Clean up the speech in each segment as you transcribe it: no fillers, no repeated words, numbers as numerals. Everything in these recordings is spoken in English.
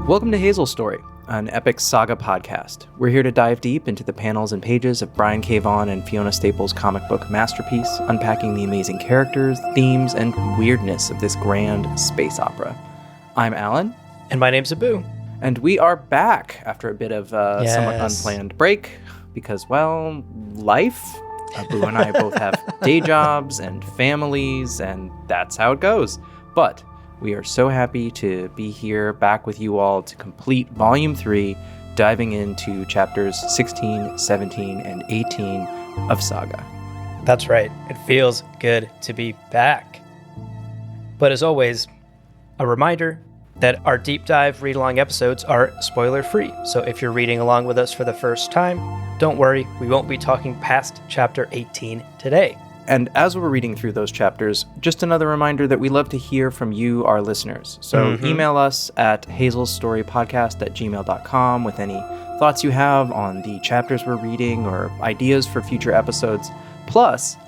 Welcome to Hazel's Story, an epic Saga podcast. We're here to dive deep into the panels and pages of Brian K. Vaughan and Fiona Staples' comic book masterpiece, unpacking the amazing characters, themes, and weirdness of this grand space opera. I'm Alan. And my name's Abu. And we are back after a bit of somewhat unplanned break because, well, life. Abu and I both have day jobs and families, and that's how it goes. But we are so happy to be here back with you all to complete Volume 3, diving into chapters 16, 17, and 18 of Saga. That's right. It feels good to be back. But as always, a reminder that our deep dive read-along episodes are spoiler-free. So if you're reading along with us for the first time, don't worry, we won't be talking past chapter 18 today. And as we're reading through those chapters, just another reminder that we love to hear from you, our listeners. So email us at hazelstorypodcast@gmail.com with any thoughts you have on the chapters we're reading or ideas for future episodes. Plus,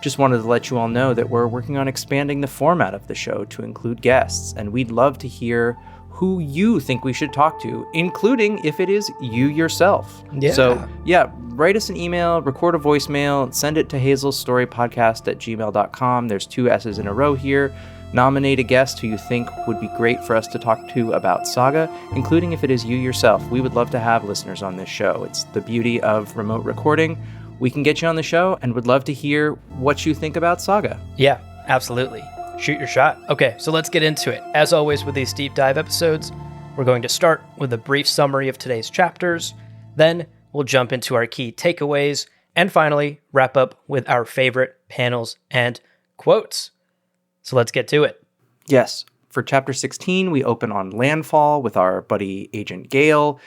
just wanted to let you all know that we're working on expanding the format of the show to include guests, and we'd love to hear who you think we should talk to, including if it is you yourself. Yeah. So, write us an email, record a voicemail, send it to hazelstorypodcast@gmail.com. There's 2 S's in a row here. Nominate a guest who you think would be great for us to talk to about Saga, including if it is you yourself. We would love to have listeners on this show. It's the beauty of remote recording. We can get you on the show and would love to hear what you think about Saga. Yeah, absolutely. Shoot your shot. Okay, so let's get into it. As always with these deep dive episodes, we're going to start with a brief summary of today's chapters. Then we'll jump into our key takeaways, and finally wrap up with our favorite panels and quotes. So let's get to it. Yes, for chapter 16, we open on landfall with our buddy Agent Gale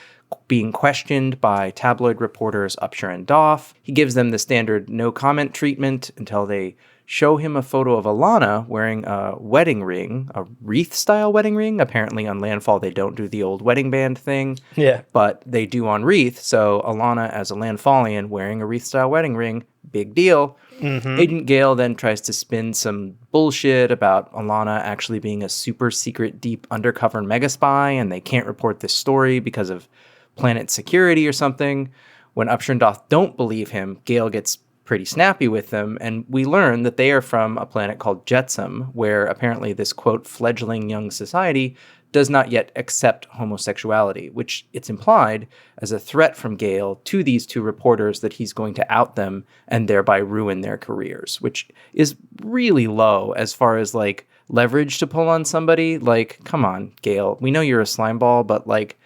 being questioned by tabloid reporters Upshur and Doff. He gives them the standard no comment treatment until they show him a photo of Alana wearing a wedding ring, a wreath-style wedding ring. Apparently on Landfall, they don't do the old wedding band thing. Yeah. But they do on Wreath, so Alana as a Landfallian wearing a wreath-style wedding ring, big deal. Agent Gale then tries to spin some bullshit about Alana actually being a super secret, deep undercover mega spy, and they can't report this story because of planet security or something. When Upshur and Doff don't believe him, Gale gets pretty snappy with them, and we learn that they are from a planet called Jetsam, where apparently this, quote, fledgling young society does not yet accept homosexuality, which it's implied as a threat from Gale to these 2 reporters that he's going to out them and thereby ruin their careers, which is really low as far as, like, leverage to pull on somebody. Like, come on, Gale. We know you're a slimeball, but, like,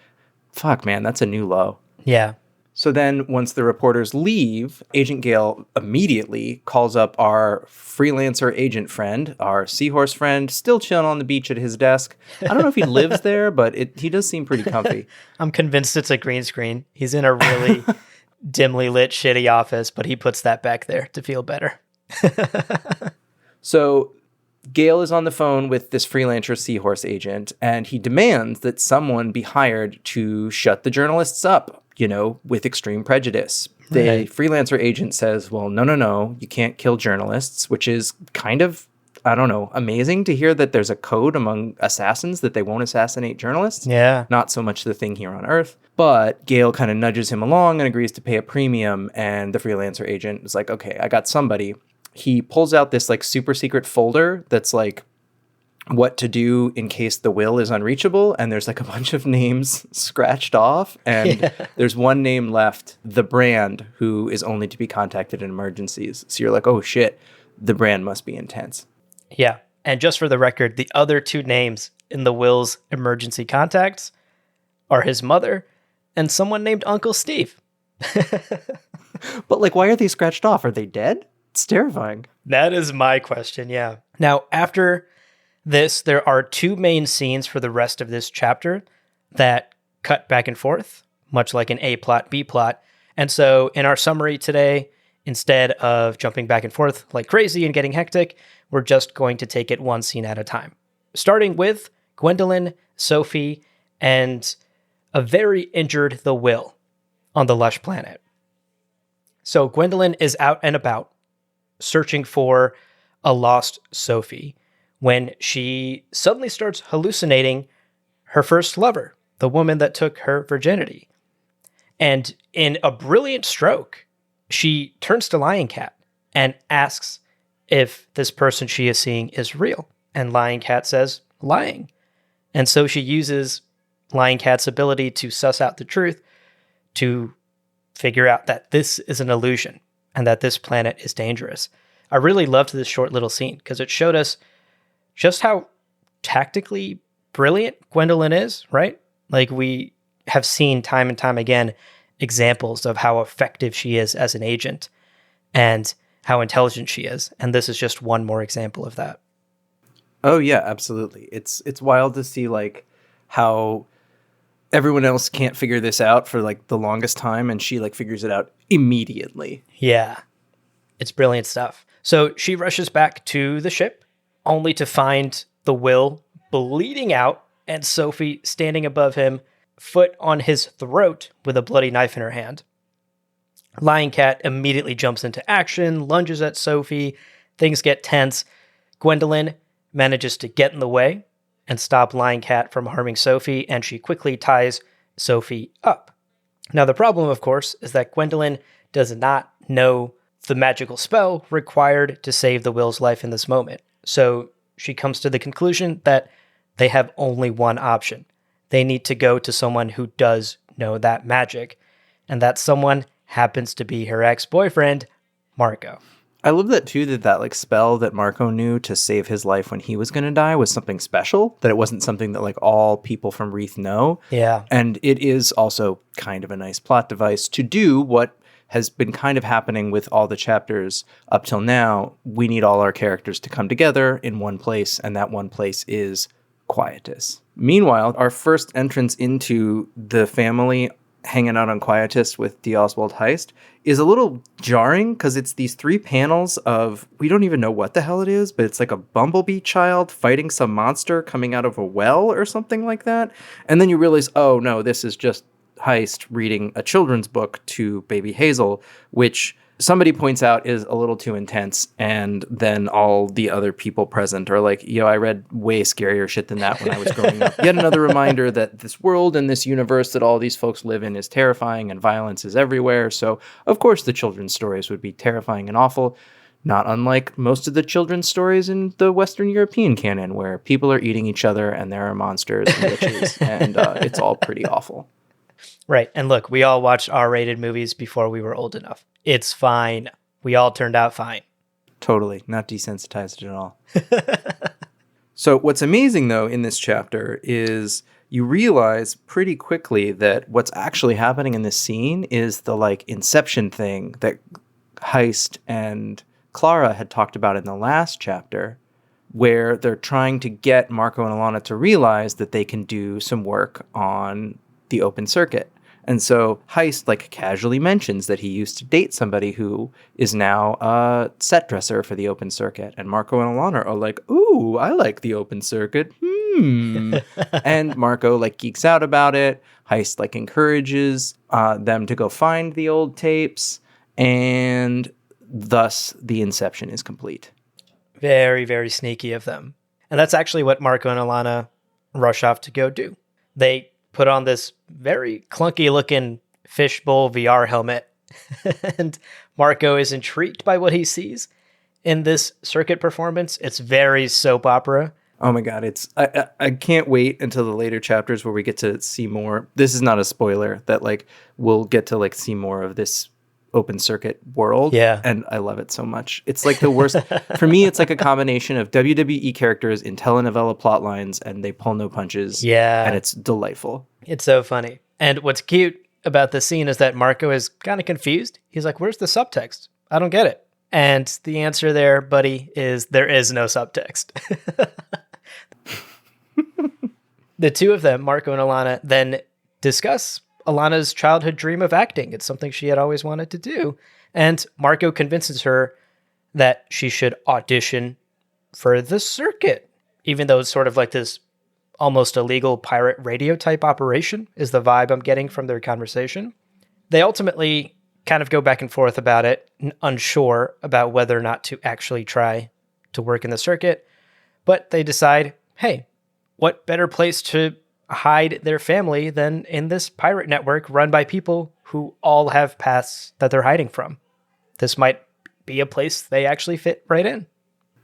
fuck, man, that's a new low. Yeah. So then once the reporters leave, Agent Gale immediately calls up our freelancer agent friend, our seahorse friend, still chilling on the beach at his desk. I don't know if he lives there, but he does seem pretty comfy. I'm convinced it's a green screen. He's in a really dimly lit, shitty office, but he puts that back there to feel better. So Gale is on the phone with this freelancer seahorse agent, and he demands that someone be hired to shut the journalists up, you know, with extreme prejudice. The freelancer agent says, well, no, you can't kill journalists, which is kind of, I don't know, amazing to hear that there's a code among assassins that they won't assassinate journalists. Yeah. Not so much the thing here on Earth. But Gale kind of nudges him along and agrees to pay a premium, and the freelancer agent is like, okay, I got somebody. He pulls out this, like, super secret folder that's, like, what to do in case the will is unreachable, and there's like a bunch of names scratched off, and there's one name left, the Brand, who is only to be contacted in emergencies. So you're like, oh shit, the Brand must be intense. Yeah, and just for the record, the other 2 names in the will's emergency contacts are his mother and someone named Uncle Steve. But, like, why are they scratched off? Are they dead? It's terrifying. That is my question, yeah. Now, after this, there are 2 main scenes for the rest of this chapter that cut back and forth, much like an A plot, B plot. And so in our summary today, instead of jumping back and forth like crazy and getting hectic, we're just going to take it one scene at a time. Starting with Gwendolyn, Sophie, and a very injured The Will on the Lush planet. So Gwendolyn is out and about, searching for a lost Sophie, when she suddenly starts hallucinating her first lover, the woman that took her virginity. And in a brilliant stroke, she turns to Lion Cat and asks if this person she is seeing is real. And Lion Cat says, lying. And so she uses Lion Cat's ability to suss out the truth to figure out that this is an illusion and that this planet is dangerous. I really loved this short little scene because it showed us just how tactically brilliant Gwendolyn is, right? Like, we have seen time and time again examples of how effective she is as an agent and how intelligent she is. And this is just one more example of that. Oh yeah, absolutely. It's wild to see like how everyone else can't figure this out for like the longest time, and she like figures it out immediately. Yeah. It's brilliant stuff. So she rushes back to the ship only to find the Will bleeding out and Sophie standing above him, foot on his throat with a bloody knife in her hand. Lion Cat immediately jumps into action, lunges at Sophie. Things get tense. Gwendolyn manages to get in the way and stop Lion Cat from harming Sophie, and she quickly ties Sophie up. Now, the problem, of course, is that Gwendolyn does not know the magical spell required to save the Will's life in this moment. So she comes to the conclusion that they have only one option. They need to go to someone who does know that magic, and that someone happens to be her ex-boyfriend, Marco. I love that too, that like spell that Marco knew to save his life when he was going to die was something special, that it wasn't something that like all people from Reeth know. Yeah. And it is also kind of a nice plot device to do what has been kind of happening with all the chapters up till now. We need all our characters to come together in one place, and that one place is Quietus. Meanwhile, our first entrance into the family hanging out on Quietus with the Oswald Heist is a little jarring because it's these 3 panels of, we don't even know what the hell it is, but it's like a bumblebee child fighting some monster coming out of a well or something like that. And then you realize, oh no, this is just Heist reading a children's book to baby Hazel, which somebody points out is a little too intense. And then all the other people present are like, yo, I read way scarier shit than that when I was growing up. Yet another reminder that this world and this universe that all these folks live in is terrifying and violence is everywhere. So of course the children's stories would be terrifying and awful, not unlike most of the children's stories in the Western European canon, where people are eating each other and there are monsters and witches and it's all pretty awful. Right. And look, we all watched R-rated movies before we were old enough. It's fine. We all turned out fine. Totally. Not desensitized at all. So what's amazing, though, in this chapter is you realize pretty quickly that what's actually happening in this scene is the like Inception thing that Heist and Clara had talked about in the last chapter, where they're trying to get Marco and Alana to realize that they can do some work on the open circuit. And so Heist like casually mentions that he used to date somebody who is now a set dresser for the open circuit. And Marco and Alana are like, ooh, I like the open circuit. And Marco like geeks out about it. Heist like encourages them to go find the old tapes. And thus the inception is complete. Very, very sneaky of them. And that's actually what Marco and Alana rush off to go do. They put on this very clunky looking fishbowl VR helmet. And Marco is intrigued by what he sees in this circuit performance. It's very soap opera. Oh my God. I can't wait until the later chapters where we get to see more. This is not a spoiler, that like we'll get to like see more of this open circuit world. Yeah. And I love it so much. It's like the worst. For me, it's like a combination of WWE characters in telenovela plot lines, and they pull no punches. Yeah. And it's delightful. It's so funny. And what's cute about this scene is that Marco is kind of confused. He's like, where's the subtext? I don't get it. And the answer there, buddy, is there is no subtext. The two of them, Marco and Alana, then discuss Alana's childhood dream of acting. It's something she had always wanted to do. And Marco convinces her that she should audition for the circuit, even though it's sort of like this almost illegal pirate radio type operation is the vibe I'm getting from their conversation. They ultimately kind of go back and forth about it, unsure about whether or not to actually try to work in the circuit. But they decide, hey, what better place to hide their family than in this pirate network run by people who all have pasts that they're hiding from. This might be a place they actually fit right in.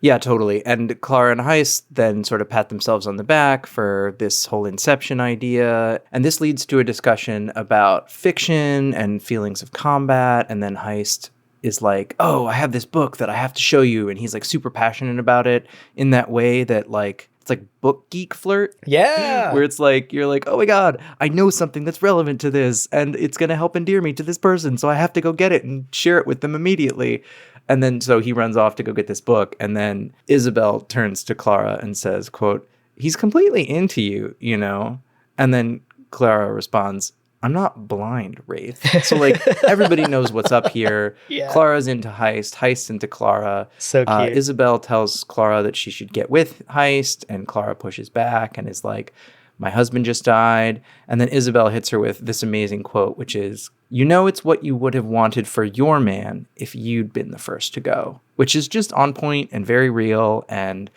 Yeah, totally. And Clara and Heist then sort of pat themselves on the back for this whole Inception idea. And this leads to a discussion about fiction and feelings of combat. And then Heist is like, oh, I have this book that I have to show you. And he's like super passionate about it in that way that like, it's like book geek flirt. Yeah. Where it's like, you're like, oh my God, I know something that's relevant to this and it's going to help endear me to this person. So I have to go get it and share it with them immediately. And then so he runs off to go get this book. And then Isabel turns to Clara and says, quote, he's completely into you, you know? And then Clara responds, I'm not blind, Wraith. So like everybody knows what's up here. Yeah. Clara's into Heist, Heist's into Clara. So cute. Isabel tells Clara that she should get with Heist, and Clara pushes back and is like, my husband just died. And then Isabel hits her with this amazing quote, which is, you know, it's what you would have wanted for your man if you'd been the first to go, which is just on point and very real. And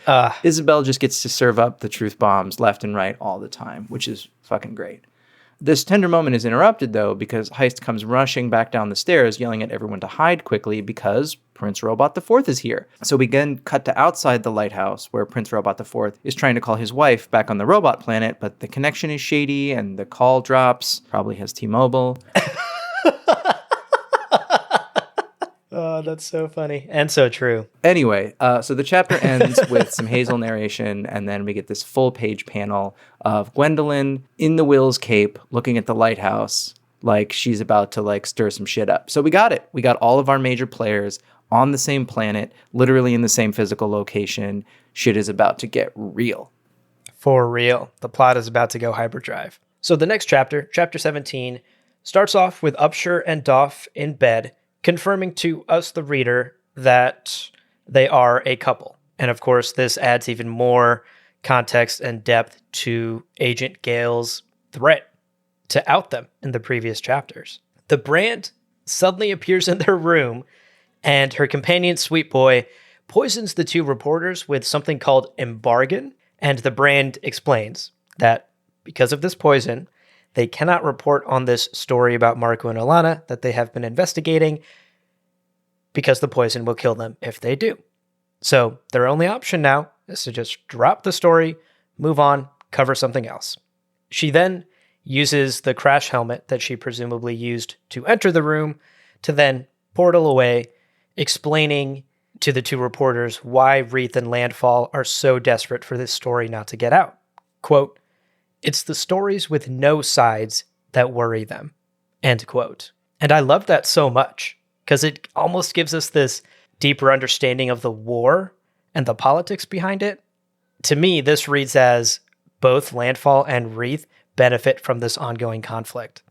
Isabel just gets to serve up the truth bombs left and right all the time, which is fucking great. This tender moment is interrupted, though, because Heist comes rushing back down the stairs, yelling at everyone to hide quickly because Prince Robot IV is here. So we again cut to outside the lighthouse, where Prince Robot IV is trying to call his wife back on the robot planet, but the connection is shady and the call drops. Probably has T-Mobile. Oh, that's so funny. And so true. Anyway, so the chapter ends with some Hazel narration, and then we get this full page panel of Gwendolyn in the Will's cape looking at the lighthouse like she's about to like stir some shit up. So we got it. We got all of our major players on the same planet, literally in the same physical location. Shit is about to get real. For real. The plot is about to go hyperdrive. So the next chapter, chapter 17, starts off with Upshur and Doff in bed, confirming to us, the reader, that they are a couple. And of course, this adds even more context and depth to Agent Gale's threat to out them in the previous chapters. The brand suddenly appears in their room, and her companion, Sweet Boy, poisons the two reporters with something called embargon, and the brand explains that because of this poison, they cannot report on this story about Marco and Alana that they have been investigating because the poison will kill them if they do. So their only option now is to just drop the story, move on, cover something else. She then uses the crash helmet that she presumably used to enter the room to then portal away, explaining to the two reporters why Wreath and Landfall are so desperate for this story not to get out. Quote, it's the stories with no sides that worry them, end quote. And I love that so much because it almost gives us this deeper understanding of the war and the politics behind it. To me, this reads as both Landfall and Wreath benefit from this ongoing conflict.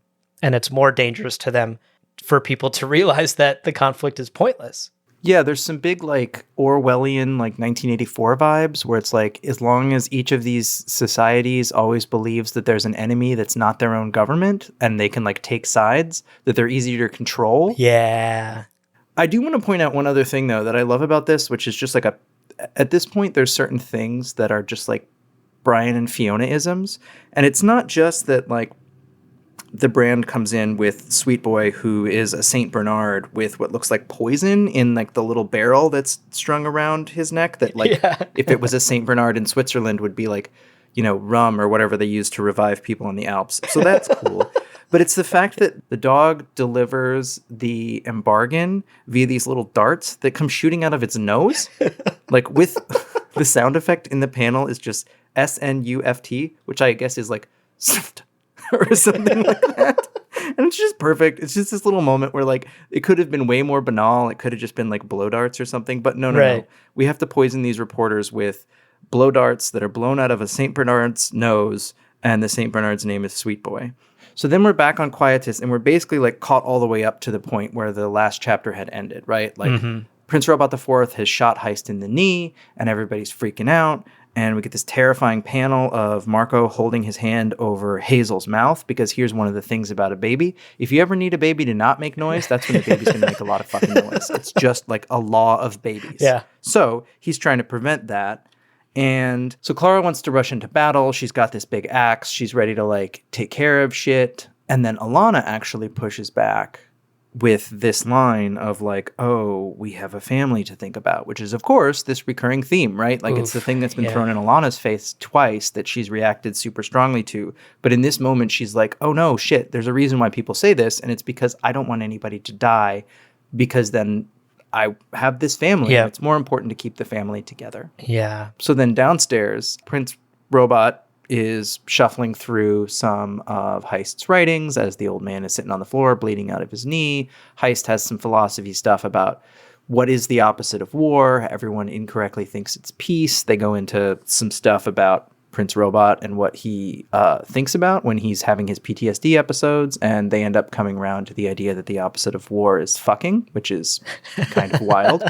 And it's more dangerous to them for people to realize that the conflict is pointless. Yeah, there's some big like Orwellian like 1984 vibes where it's like as long as each of these societies always believes that there's an enemy that's not their own government and they can like take sides, that they're easier to control. Yeah. I do want to point out one other thing though that I love about this, which is just like at this point there's certain things that are just like Brian and Fiona isms, and it's not just that like the brand comes in with Sweet Boy, who is a Saint Bernard with what looks like poison in like the little barrel that's strung around his neck that like if it was a Saint Bernard in Switzerland would be like, you know, rum or whatever they use to revive people in the Alps. So that's cool. But it's the fact that the dog delivers the embargon via these little darts that come shooting out of its nose. Like with the sound effect in the panel is just SNUFT, which I guess is like or something like that. And it's just perfect. It's just this little moment where like it could have been way more banal. It could have just been like blow darts or something. But no. We have to poison these reporters with blow darts that are blown out of a St. Bernard's nose, and the St. Bernard's name is Sweet Boy. So then we're back on Quietus, and we're basically like caught all the way up to the point where the last chapter had ended, right? Like Prince Robot IV has shot Heist in the knee, and everybody's freaking out. And we get this terrifying panel of Marco holding his hand over Hazel's mouth, because here's one of the things about a baby. If you ever need a baby to not make noise, that's when the baby's going to make a lot of fucking noise. It's just like a law of babies. Yeah. So he's trying to prevent that. And so Clara wants to rush into battle. She's got this big axe. She's ready to like take care of shit. And then Alana actually pushes back with this line of like, oh, we have a family to think about, which is, of course, this recurring theme, right? Like, it's the thing that's been thrown in Alana's face twice that she's reacted super strongly to. But in this moment, she's like, oh, no, shit, there's a reason why people say this. And it's because I don't want anybody to die, because then I have this family. And it's more important to keep the family together. Yeah. So then downstairs, Prince Robot is shuffling through some of Heist's writings as the old man is sitting on the floor bleeding out of his knee. Heist has some philosophy stuff about what is the opposite of war. Everyone incorrectly thinks it's peace. They go into some stuff about Prince Robot and what he thinks about when he's having his PTSD episodes, and they end up coming around to the idea that the opposite of war is fucking, which is kind of wild.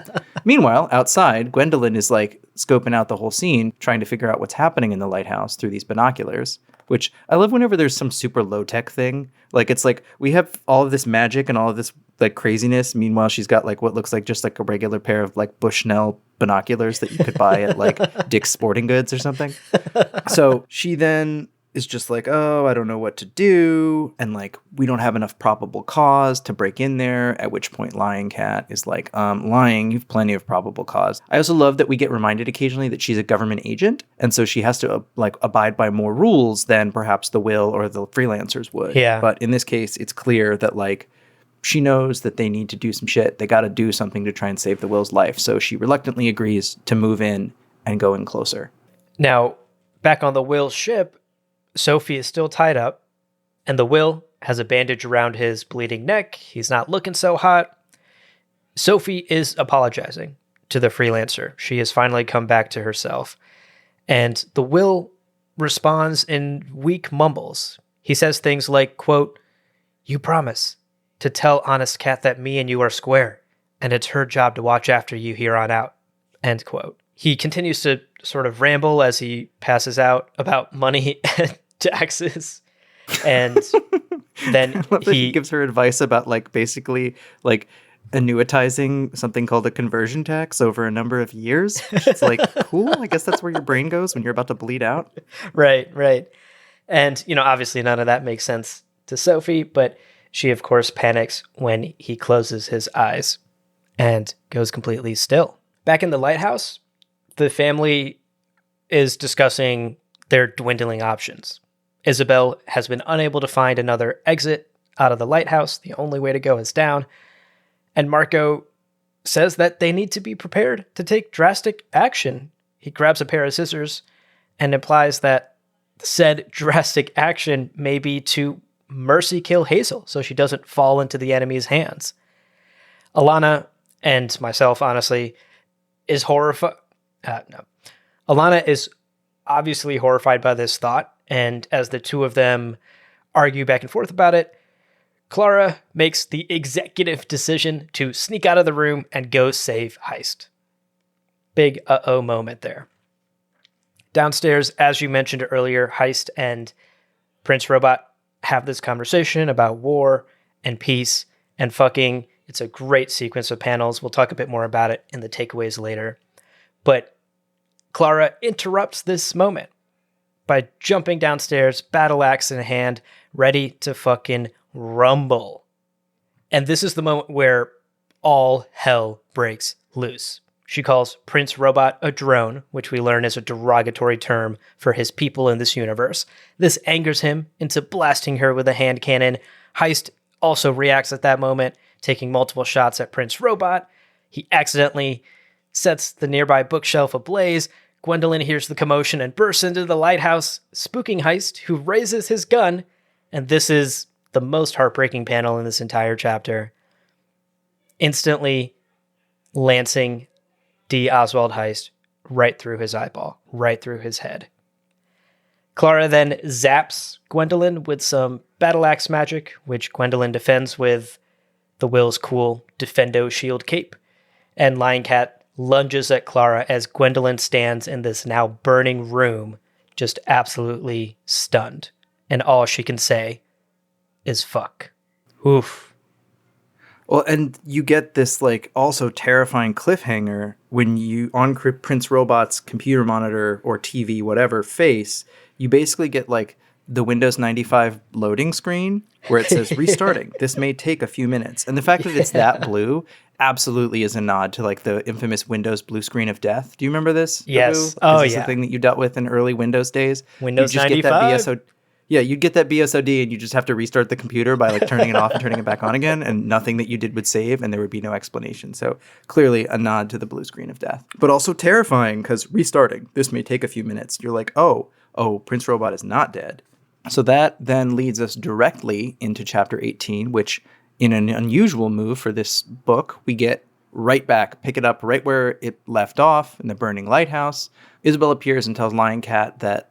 Meanwhile, outside, Gwendolyn is like scoping out the whole scene, trying to figure out what's happening in the lighthouse through these binoculars, which I love whenever there's some super low-tech thing. Like, it's like we have all of this magic and all of this like craziness. Meanwhile, she's got like what looks like just like a regular pair of like Bushnell binoculars that you could buy at like Dick's Sporting Goods or something. So she then is just like, oh, I don't know what to do. And like, we don't have enough probable cause to break in there. At which point Lying Cat is like, lying, you've plenty of probable cause. I also love that we get reminded occasionally that she's a government agent. And so she has to like abide by more rules than perhaps the Will or the freelancers would. Yeah. But in this case, it's clear that like, she knows that they need to do some shit. They got to do something to try and save the Will's life. So she reluctantly agrees to move in and go in closer. Now, back on the Will's ship, Sophie is still tied up, and the Will has a bandage around his bleeding neck. He's not looking so hot. Sophie is apologizing to the freelancer. She has finally come back to herself. And the Will responds in weak mumbles. He says things like, quote, "You promise to tell Honest Cat that me and you are square, and it's her job to watch after you here on out," end quote. He continues to sort of ramble as he passes out about money and taxes. And then he gives her advice about like basically like annuitizing something called a conversion tax over a number of years. It's like, cool. I guess that's where your brain goes when you're about to bleed out. Right. And, you know, obviously none of that makes sense to Sophie, but she, of course, panics when he closes his eyes and goes completely still. Back in the lighthouse, the family is discussing their dwindling options. Isabel has been unable to find another exit out of the lighthouse. The only way to go is down. And Marco says that they need to be prepared to take drastic action. He grabs a pair of scissors and implies that said drastic action may be to mercy kill Hazel so she doesn't fall into the enemy's hands. Alana and myself, honestly, is horrified. Alana is obviously horrified by this thought, and as the two of them argue back and forth about it, Clara makes the executive decision to sneak out of the room and go save Heist. Big uh-oh moment there. Downstairs, as you mentioned earlier, Heist and Prince Robot have this conversation about war and peace and fucking. It's a great sequence of panels. We'll talk a bit more about it in the takeaways later. But Clara interrupts this moment by jumping downstairs, battle axe in hand, ready to fucking rumble. And this is the moment where all hell breaks loose. She calls Prince Robot a drone, which we learn is a derogatory term for his people in this universe. This angers him into blasting her with a hand cannon. Heist also reacts at that moment, taking multiple shots at Prince Robot. He accidentally sets the nearby bookshelf ablaze. Gwendolyn hears the commotion and bursts into the lighthouse, spooking Heist, who raises his gun. And this is the most heartbreaking panel in this entire chapter. Instantly lancing D. Oswald Heist right through his eyeball, right through his head. Clara then zaps Gwendolyn with some battle axe magic, which Gwendolyn defends with the Will's cool Defendo shield cape. And Lion Cat lunges at Clara as Gwendolyn stands in this now burning room, just absolutely stunned. And all she can say is fuck. Oof. Well, and you get this like also terrifying cliffhanger when you on Prince Robot's computer monitor or TV, whatever face, you basically get like the Windows 95 loading screen where it says restarting. This may take a few minutes. And the fact that it's that blue absolutely is a nod to like the infamous Windows blue screen of death. Do you remember this? Yes. Babu? Oh, Is this yeah. the thing that you dealt with in early Windows days? Windows You just 95? get that BSO. Yeah, you'd get that BSOD and you just have to restart the computer by like turning it off and turning it back on again, and nothing that you did would save and there would be no explanation. So clearly a nod to the blue screen of death. But also terrifying because restarting, this may take a few minutes. You're like, oh, Prince Robot is not dead. So that then leads us directly into chapter 18, which in an unusual move for this book, we get right back, pick it up right where it left off in the burning lighthouse. Isabel appears and tells Lion Cat that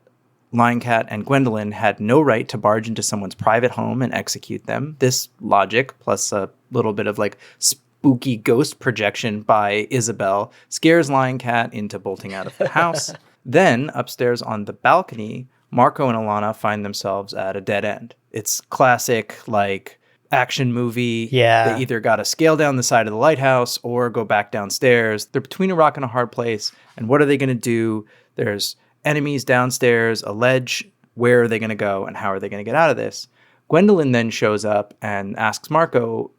Lion Cat and Gwendolyn had no right to barge into someone's private home and execute them. This logic, plus a little bit of like spooky ghost projection by Isabel, scares Lion Cat into bolting out of the house. Then, upstairs on the balcony, Marco and Alana find themselves at a dead end. It's classic, like, action movie. Yeah. They either got to scale down the side of the lighthouse or go back downstairs. They're between a rock and a hard place. And what are they going to do? There's enemies downstairs, a ledge. Where are they going to go and how are they going to get out of this? Gwendolyn then shows up and asks Marco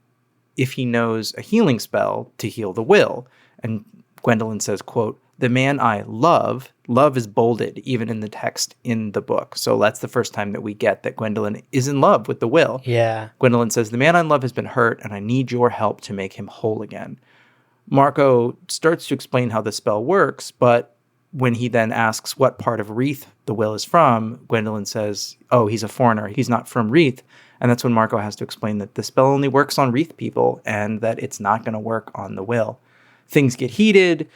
if he knows a healing spell to heal the will. And Gwendolyn says, quote, "The man I love," love is bolded even in the text in the book. So that's the first time that we get that Gwendolyn is in love with the will. Yeah. Gwendolyn says, "The man I love has been hurt and I need your help to make him whole again." Marco starts to explain how the spell works, but when he then asks what part of Wreath the will is from, Gwendolyn says, oh, he's a foreigner. He's not from Wreath. And that's when Marco has to explain that the spell only works on Wreath people and that it's not going to work on the will. Things get heated.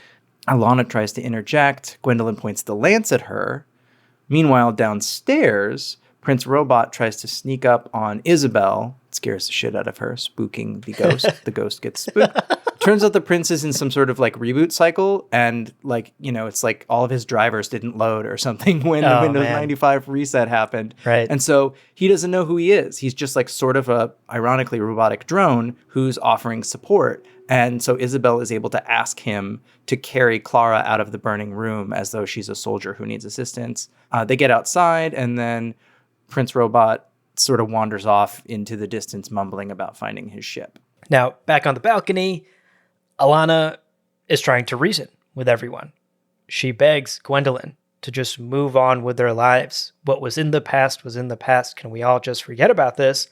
Alana tries to interject. Gwendolyn points the lance at her. Meanwhile, downstairs, Prince Robot tries to sneak up on Isabel. It scares the shit out of her, spooking the ghost. The ghost gets spooked. Turns out the prince is in some sort of like reboot cycle, and like, you know, it's like all of his drivers didn't load or something when the Windows 95 reset happened. Right. And so he doesn't know who he is. He's just like sort of a ironically robotic drone who's offering support. And so Isabel is able to ask him to carry Clara out of the burning room as though she's a soldier who needs assistance. They get outside, and then Prince Robot sort of wanders off into the distance, mumbling about finding his ship. Now, back on the balcony, Alana is trying to reason with everyone. She begs Gwendolyn to just move on with their lives. What was in the past was in the past. Can we all just forget about this?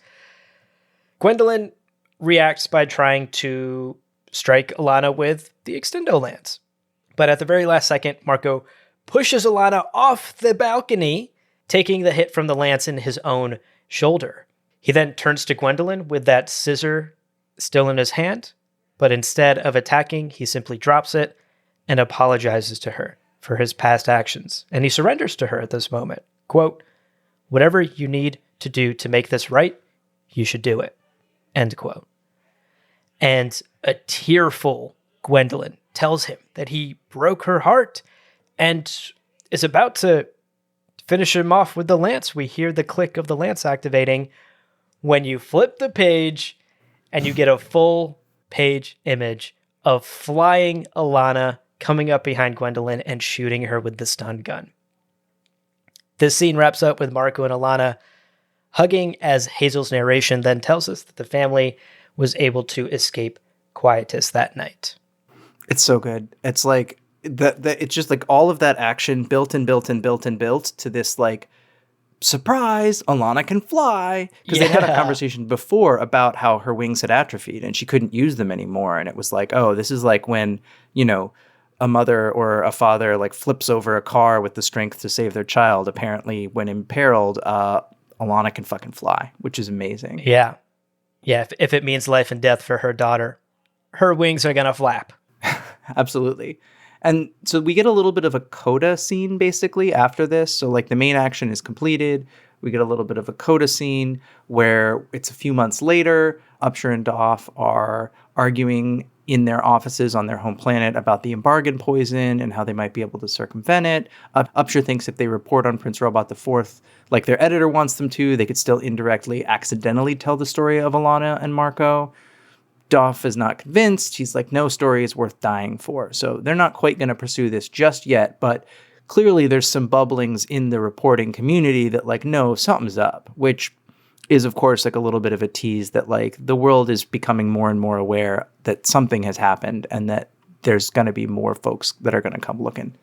Gwendolyn reacts by trying to strike Alana with the extendo lance. But at the very last second, Marco pushes Alana off the balcony, taking the hit from the lance in his own shoulder. He then turns to Gwendolyn with that scissor still in his hand, but instead of attacking, he simply drops it and apologizes to her for his past actions. And he surrenders to her at this moment. Quote, "Whatever you need to do to make this right, you should do it." End quote. And a tearful Gwendolyn tells him that he broke her heart and is about to finish him off with the lance. We hear the click of the lance activating when you flip the page and you get a full page image of flying Alana coming up behind Gwendolyn and shooting her with the stun gun. This scene wraps up with Marco and Alana hugging as Hazel's narration then tells us that the family was able to escape Quietus that night. It's so good. It's like that. It's just like all of that action built to this like surprise, Alana can fly. Because they had a conversation before about how her wings had atrophied and she couldn't use them anymore. And it was like, oh, this is like when, you know, a mother or a father like flips over a car with the strength to save their child. Apparently, when imperiled, Alana can fucking fly, which is amazing. Yeah. Yeah, if it means life and death for her daughter, her wings are going to flap. Absolutely. And so we get a little bit of a coda scene basically after this. So like the main action is completed. We get a little bit of a coda scene where it's a few months later. Upshur and Doff are arguing in their offices on their home planet about the embargoed poison and how they might be able to circumvent it. Upshur thinks if they report on Prince Robot IV, like their editor wants them to, they could still indirectly, accidentally tell the story of Alana and Marco. Doff is not convinced. He's like, no story is worth dying for. So they're not quite going to pursue this just yet, but clearly there's some bubblings in the reporting community that like, no, something's up, which is of course like a little bit of a tease that like the world is becoming more and more aware that something has happened and that there's going to be more folks that are going to come looking.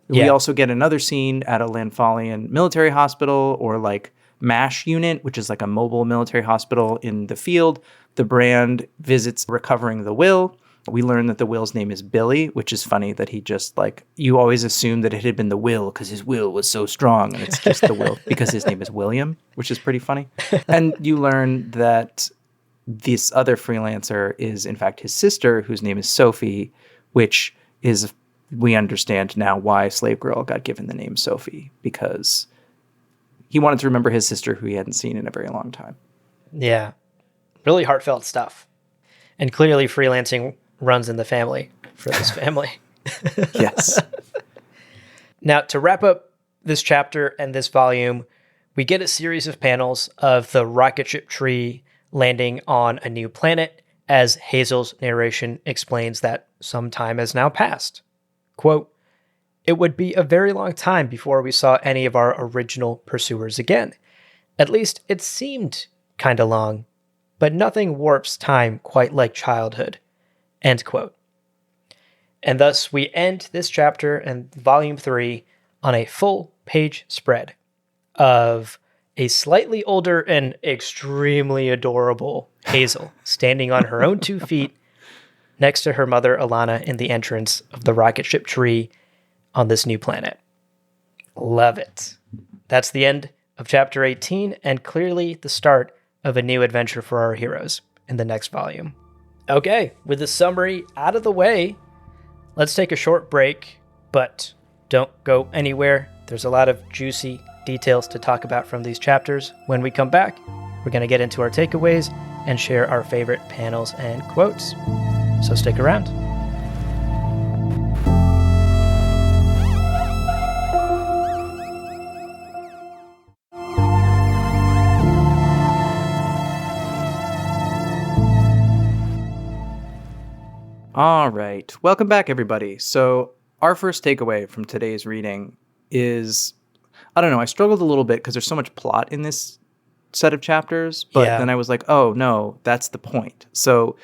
Yeah. We also get another scene at a Lanfalian military hospital or like MASH unit, which is like a mobile military hospital in the field. The Brand visits recovering the will. We learn that the will's name is Billy, which is funny that he just like, you always assume that it had been the will because his will was so strong, and it's just the will because his name is William, which is pretty funny. And you learn that this other freelancer is in fact his sister, whose name is Sophie, which is, we understand now why Slave Girl got given the name Sophie, because he wanted to remember his sister who he hadn't seen in a very long time. Yeah. Really heartfelt stuff. And clearly freelancing runs in the family for this family. Yes. Now, to wrap up this chapter and this volume, we get a series of panels of the rocket ship tree landing on a new planet as Hazel's narration explains that some time has now passed. Quote, "It would be a very long time before we saw any of our original pursuers again. At least it seemed kind of long, but nothing warps time quite like childhood." End quote. And thus we end this chapter and volume 3 on a full page spread of a slightly older and extremely adorable Hazel standing on her own 2 feet next to her mother Alana in the entrance of the rocket ship tree on this new planet. Love it. That's the end of chapter 18 and clearly the start of a new adventure for our heroes in the next volume. Okay, with the summary out of the way, let's take a short break, but don't go anywhere. There's a lot of juicy details to talk about from these chapters. When we come back, we're going to get into our takeaways and share our favorite panels and quotes. So stick around. All right. Welcome back, everybody. So our first takeaway from today's reading is, I don't know, I struggled a little bit because there's so much plot in this set of chapters, but then I was like, oh, no, that's the point. So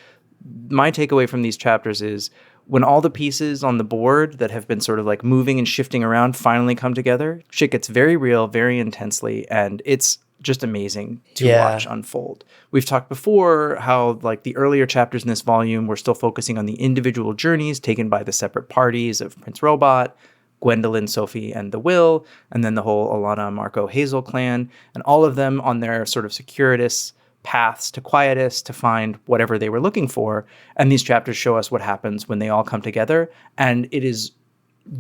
my takeaway from these chapters is when all the pieces on the board that have been sort of like moving and shifting around finally come together, shit gets very real, very intensely, and it's just amazing to watch unfold. We've talked before how like the earlier chapters in this volume were still focusing on the individual journeys taken by the separate parties of Prince Robot, Gwendolyn, Sophie, and the Will, and then the whole Alana, Marco, Hazel clan, and all of them on their sort of circuitous paths to Quietus to find whatever they were looking for. And these chapters show us what happens when they all come together, and it is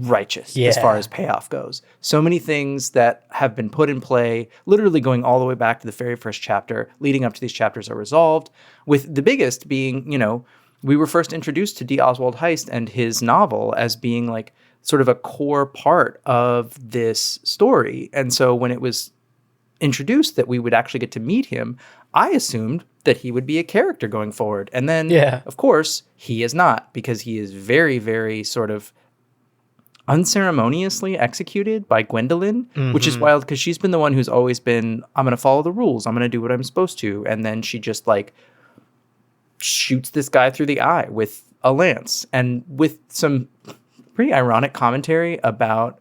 righteous as far as payoff goes. So many things that have been put in play, literally going all the way back to the very first chapter, leading up to these chapters are resolved, with the biggest being, you know, we were first introduced to D. Oswald Heist and his novel as being like sort of a core part of this story. And so when it was introduced that we would actually get to meet him, I assumed that he would be a character going forward. And then, of course, he is not, because he is very, very sort of unceremoniously executed by Gwendolyn, which is wild because she's been the one who's always been, I'm going to follow the rules. I'm going to do what I'm supposed to. And then she just like shoots this guy through the eye with a lance, and with some pretty ironic commentary about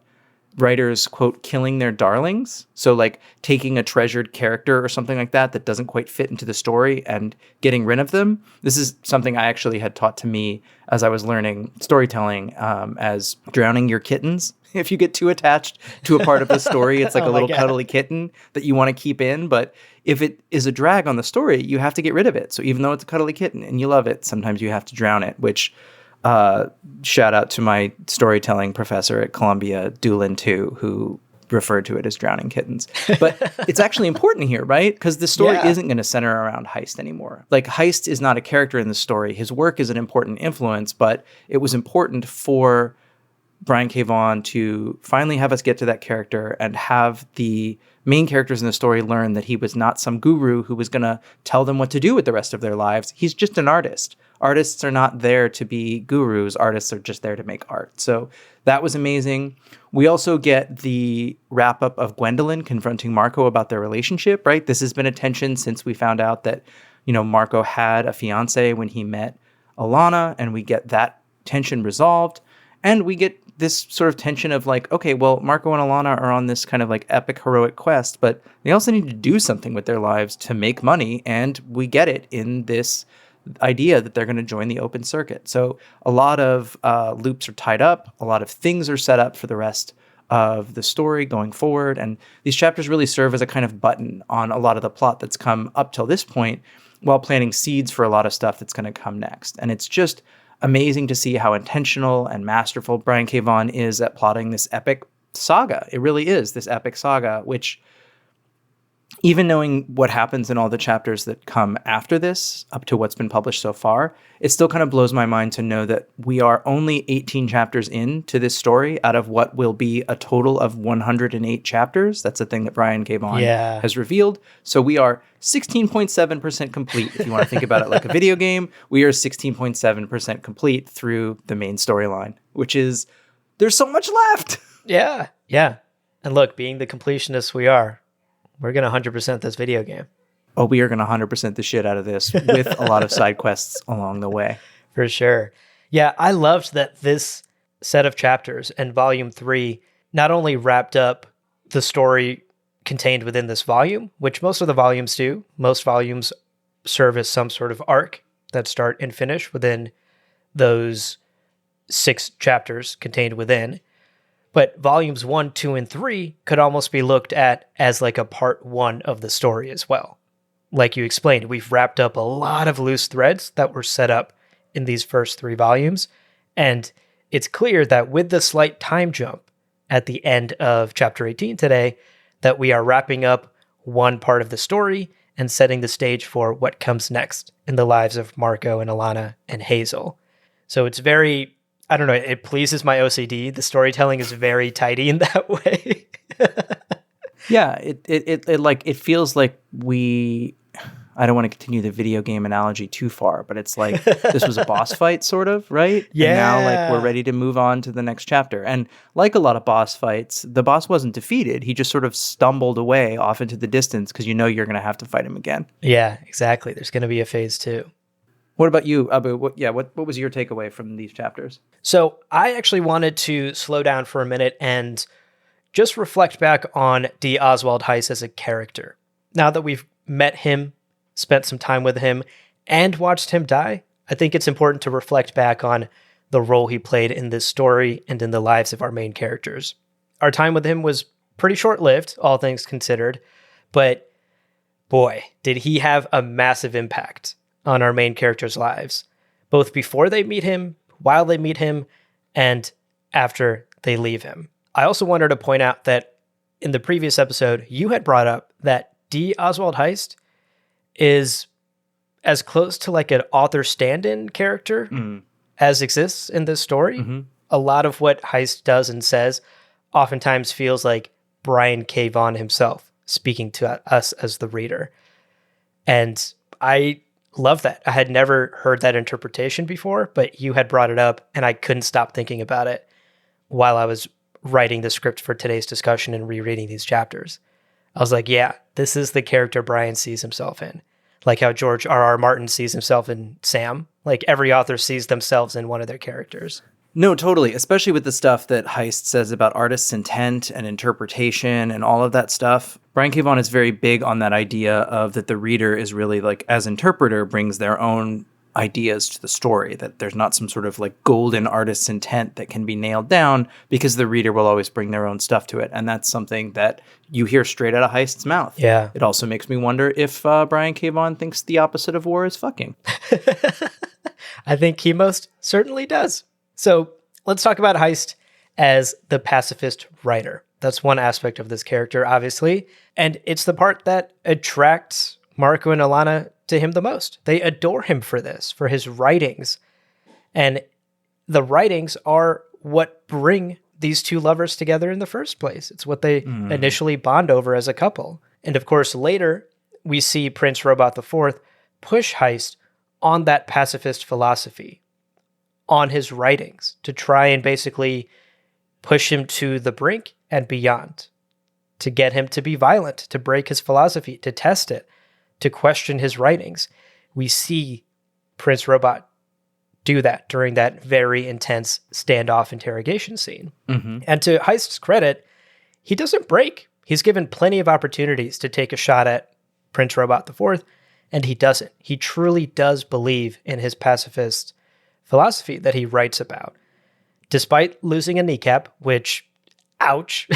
writers, quote, killing their darlings. So like taking a treasured character or something like that that doesn't quite fit into the story and getting rid of them. This is something I actually had taught to me as I was learning storytelling, as drowning your kittens. If you get too attached to a part of the story, it's like a little cuddly kitten that you want to keep in. But if it is a drag on the story, you have to get rid of it. So even though it's a cuddly kitten and you love it, sometimes you have to drown it, which shout out to my storytelling professor at Columbia, Doolin too, who referred to it as drowning kittens. But it's actually important here, right? Because the story isn't going to center around Heist anymore. Like, Heist is not a character in the story. His work is an important influence, but it was important for Brian K. Vaughan to finally have us get to that character and have the main characters in the story learn that he was not some guru who was going to tell them what to do with the rest of their lives. He's just an artist. Artists are not there to be gurus. Artists are just there to make art. So that was amazing. We also get the wrap up of Gwendolyn confronting Marco about their relationship, right? This has been a tension since we found out that, Marco had a fiance when he met Alana, and we get that tension resolved. And we get this sort of tension of like, okay, well, Marco and Alana are on this kind of like epic heroic quest, but they also need to do something with their lives to make money. And we get it in this idea that they're going to join the open circuit. So a lot of loops are tied up. A lot of things are set up for the rest of the story going forward. And these chapters really serve as a kind of button on a lot of the plot that's come up till this point, while planting seeds for a lot of stuff that's going to come next. And it's just amazing to see how intentional and masterful Brian K. Vaughan is at plotting this epic saga. It really is this epic saga, which, even knowing what happens in all the chapters that come after this, up to what's been published so far, it still kind of blows my mind to know that we are only 18 chapters into this story out of what will be a total of 108 chapters. That's a thing that Brian K. Vaughan has revealed. So we are 16.7% complete. If you want to think about it like a video game, we are 16.7% complete through the main storyline, which is, there's so much left. Yeah. And look, being the completionists we are, we're going to 100% this video game. Oh, we are going to 100% the shit out of this with a lot of side quests along the way. For sure. Yeah, I loved that this set of chapters and volume 3 not only wrapped up the story contained within this volume, which most of the volumes do. Most volumes serve as some sort of arc that start and finish within those 6 chapters contained within. But volumes 1, 2, and 3 could almost be looked at as like a part 1 of the story as well. Like you explained, we've wrapped up a lot of loose threads that were set up in these first 3 volumes. And it's clear that with the slight time jump at the end of chapter 18 today, that we are wrapping up one part of the story and setting the stage for what comes next in the lives of Marco and Alana and Hazel. So it's very, I don't know, it pleases my OCD. The storytelling is very tidy in that way. Yeah, it feels like I don't want to continue the video game analogy too far, but it's like this was a boss fight sort of, right? Yeah. And now like we're ready to move on to the next chapter. And like a lot of boss fights, the boss wasn't defeated. He just sort of stumbled away off into the distance because you're going to have to fight him again. Yeah, exactly. There's going to be a phase 2. What about you, Abu? What was your takeaway from these chapters? So I actually wanted to slow down for a minute and just reflect back on D. Oswald Heist as a character. Now that we've met him, spent some time with him, and watched him die, I think it's important to reflect back on the role he played in this story and in the lives of our main characters. Our time with him was pretty short-lived, all things considered, but boy, did he have a massive impact on our main characters' lives, both before they meet him, while they meet him, and after they leave him. I also wanted to point out that in the previous episode, you had brought up that D. Oswald Heist is as close to like an author stand-in character as exists in this story. Mm-hmm. A lot of what Heist does and says oftentimes feels like Brian K. Vaughan himself speaking to us as the reader. And I love that. I had never heard that interpretation before, but you had brought it up and I couldn't stop thinking about it while I was writing the script for today's discussion and rereading these chapters. I was like, yeah, this is the character Brian sees himself in. Like how George R.R. Martin sees himself in Sam. Like every author sees themselves in one of their characters. No, totally. Especially with the stuff that Heist says about artists' intent and interpretation and all of that stuff. Brian K. Vaughan is very big on that idea of that the reader is really like, as interpreter, brings their own ideas to the story, that there's not some sort of like golden artist's intent that can be nailed down because the reader will always bring their own stuff to it. And that's something that you hear straight out of Heist's mouth. Yeah. It also makes me wonder if Brian K. Vaughan thinks the opposite of war is fucking. I think he most certainly does. So let's talk about Heist as the pacifist writer. That's one aspect of this character, obviously. And it's the part that attracts Marco and Alana to him the most. They adore him for this, for his writings. And the writings are what bring these two lovers together in the first place. It's what they initially bond over as a couple. And of course, later, we see Prince Robot IV push Heist on that pacifist philosophy, on his writings, to try and basically push him to the brink and beyond, to get him to be violent, to break his philosophy, to test it, to question his writings. We see Prince Robot do that during that very intense standoff interrogation scene. And to Heist's credit, he doesn't break. He's given plenty of opportunities to take a shot at Prince Robot IV, and he doesn't. He truly does believe in his pacifist philosophy that he writes about. Despite losing a kneecap, which, ouch.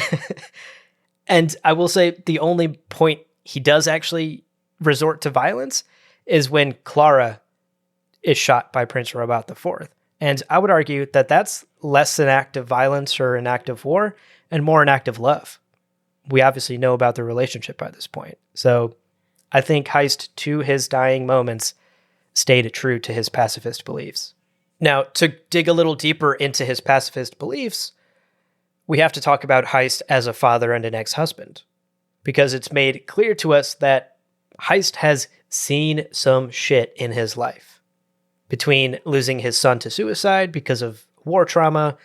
And I will say the only point he does actually resort to violence is when Clara is shot by Prince Robot IV. And I would argue that that's less an act of violence or an act of war and more an act of love. We obviously know about the relationship by this point. So I think Heist, to his dying moments, stayed true to his pacifist beliefs. Now, to dig a little deeper into his pacifist beliefs, we have to talk about Heist as a father and an ex-husband, because it's made clear to us that Heist has seen some shit in his life. Between losing his son to suicide because of war trauma